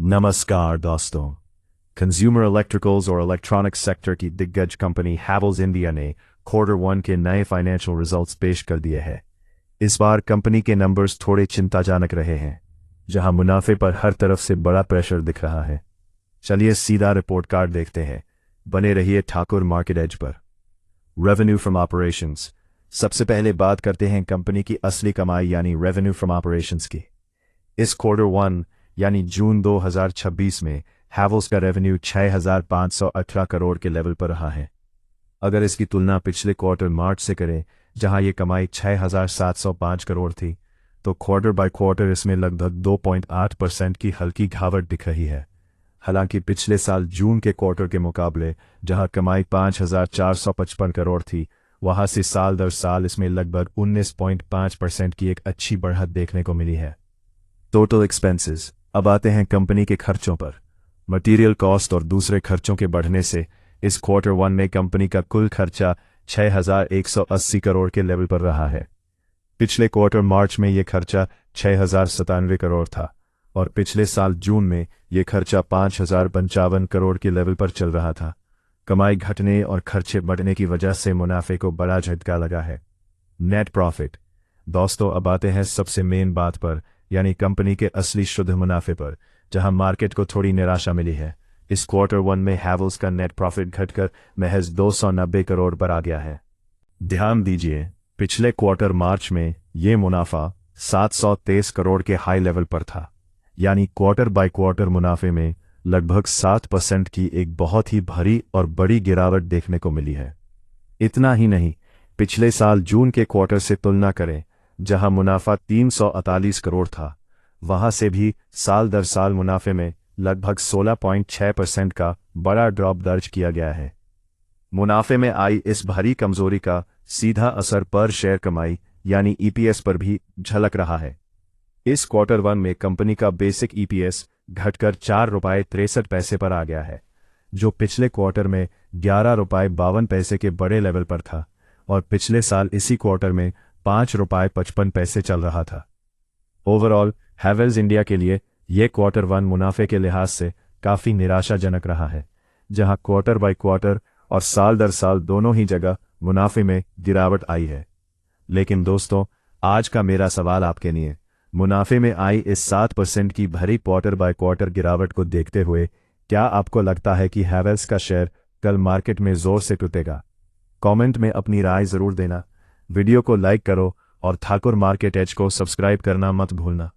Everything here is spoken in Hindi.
नमस्कार दोस्तों। कंज्यूमर इलेक्ट्रिकल्स और इलेक्ट्रॉनिक्स सेक्टर की दिग्गज कंपनी हैवेल्स इंडिया ने Q1 के नए फाइनेंशियल रिजल्ट्स पेश कर दिए हैं। इस बार कंपनी के नंबर्स थोड़े चिंताजनक रहे हैं, जहां मुनाफे पर हर तरफ से बड़ा प्रेशर दिख रहा है। चलिए सीधा रिपोर्ट कार्ड देखते हैं। बने रहिए ठाकुर मार्केट एज पर। Revenue from operations. सबसे पहले बात करते हैं कंपनी की असली कमाई यानी रेवेन्यू फ्रॉम ऑपरेशंस की। इस Q1 यानी जून 2026 में हैवेल्स का रेवेन्यू 6,518 करोड़ के लेवल पर रहा है। अगर इसकी तुलना पिछले क्वार्टर मार्च से करें, जहां ये कमाई 6,705 करोड़ थी, तो क्वार्टर बाय क्वार्टर इसमें लगभग 2.8% की हल्की गिरावट दिख रही है। हालांकि पिछले साल जून के क्वार्टर के मुकाबले जहां कमाई 5,455 करोड़ थी, वहां से साल दर साल इसमें लगभग 19.5% की एक अच्छी बढ़त देखने को मिली है। Total expenses. अब आते हैं कंपनी के खर्चों पर। मटेरियल कॉस्ट और दूसरे खर्चों के बढ़ने से इस Q1 में कंपनी का कुल खर्चा 6,180 करोड़ के लेवल पर रहा है। पिछले क्वार्टर मार्च में यह खर्चा 6,097 करोड़ था और पिछले साल जून में यह खर्चा 5,055 करोड़ के लेवल पर चल रहा था। कमाई घटने और खर्चे बढ़ने की वजह से मुनाफे को बड़ा झटका लगा है। Net profit. दोस्तों, अब आते हैं सबसे मेन बात पर, यानी कंपनी के असली शुद्ध मुनाफे पर, जहां मार्केट को थोड़ी निराशा मिली है। इस Q1 में हैवेल्स का नेट प्रॉफिट घटकर महज 290 करोड़ पर आ गया है। ध्यान दीजिए, पिछले क्वार्टर मार्च में ये मुनाफा 723 करोड़ के हाई लेवल पर था, यानी क्वार्टर बाय क्वार्टर मुनाफे में लगभग 7% की एक बहुत ही भारी और बड़ी गिरावट देखने को मिली है। इतना ही नहीं, पिछले साल जून के क्वार्टर से तुलना करें, जहां मुनाफा 348 करोड़ था, वहां से भी साल दर साल मुनाफे में लगभग 16.6% का बड़ा ड्रॉप दर्ज किया गया है। मुनाफे में आई इस भारी कमजोरी का सीधा असर पर शेयर कमाई यानी EPS पर भी झलक रहा है। इस Q1 में कंपनी का बेसिक EPS घटकर 4 रुपये 63 पैसे पर आ गया है, जो पिछले क्वार्टर में 11 रुपये 52 पैसे के बड़े लेवल पर था और पिछले साल इसी क्वार्टर में 5 रुपये 55 पैसे चल रहा था। ओवरऑल हैवेल्स इंडिया के लिए यह Q1 मुनाफे के लिहाज से काफ़ी निराशाजनक रहा है, जहां क्वार्टर बाय क्वार्टर और साल दर साल दोनों ही जगह मुनाफे में गिरावट आई है। लेकिन दोस्तों, आज का मेरा सवाल आपके लिए, मुनाफे में आई इस 7% की भरी क्वार्टर बाय क्वार्टर गिरावट को देखते हुए क्या आपको लगता है कि हैवेल्स का शेयर कल मार्केट में जोर से टूटेगा? कमेंट में अपनी राय ज़रूर देना। वीडियो को लाइक करो और ठाकुर मार्केट एज को सब्सक्राइब करना मत भूलना।